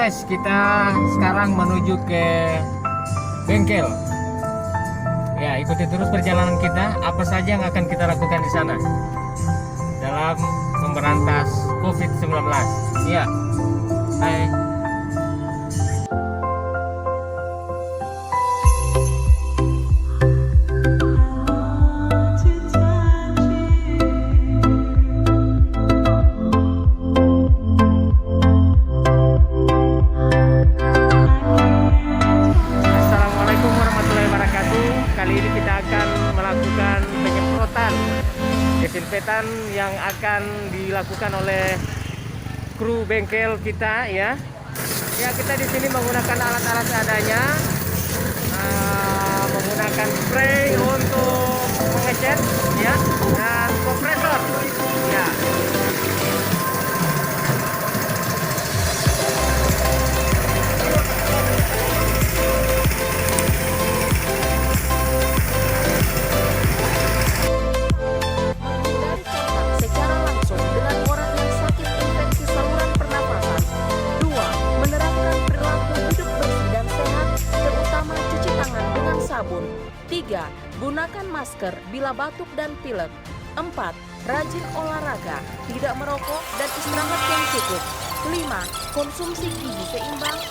guys, kita sekarang menuju ke bengkel. Ya, ikuti terus perjalanan kita. Apa saja yang akan kita lakukan di sana dalam memberantas COVID-19. Ya, hai. Desinfektan yang akan dilakukan oleh kru bengkel kita, ya. Ya, kita di sini menggunakan alat-alat seadanya, menggunakan spray untuk mengecat, ya, dan kompresor, ya. Sabun. 3. Gunakan masker bila batuk dan pilek. 4. Rajin olahraga, tidak merokok dan istirahat yang cukup. 5. Konsumsi gizi seimbang.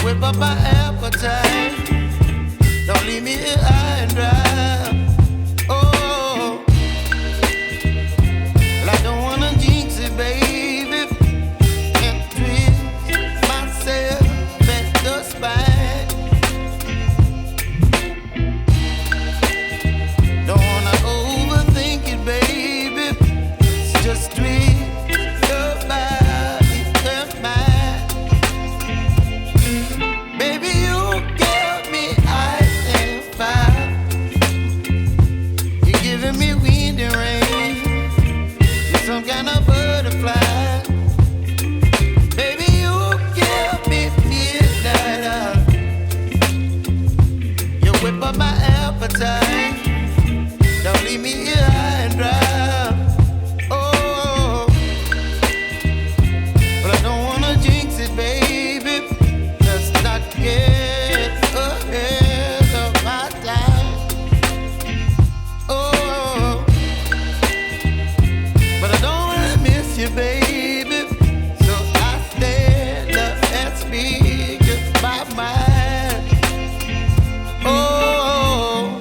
whip up my appetite. Don't leave me here high and dry. Oh, well, I don't wanna jinx it, baby, and twist myself at the spine. Don't wanna overthink it, baby. It's just twist your body and mine. Baby, you give me ice and fire. You're giving me wind and rain. You're some kind of butterfly. Baby, you give me midnight. You whip up my appetite. Don't leave me here high and dry. Oh, but I don't wanna jinx it, baby. Let's not get ahead of my time. Oh, but I don't wanna miss you, baby. So I stand up and speak just my mind. Oh.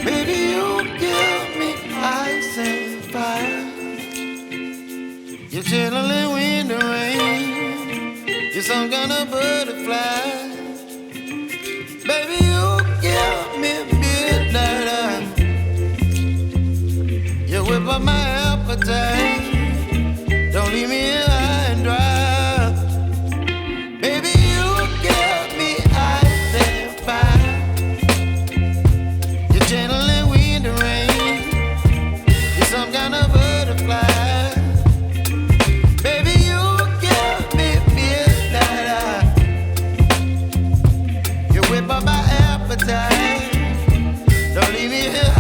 Baby, you give me ice and fire. You're channeling wind and rain. You're some kind of butterfly. Baby, you give me midnight. You whip up my appetite. Don't leave me here high and dry. Baby, you give me ice and fire. You're channeling wind and rain. You're some kind of butterfly. Baby, you give me midnight. You whip up my appetite. Don't leave me here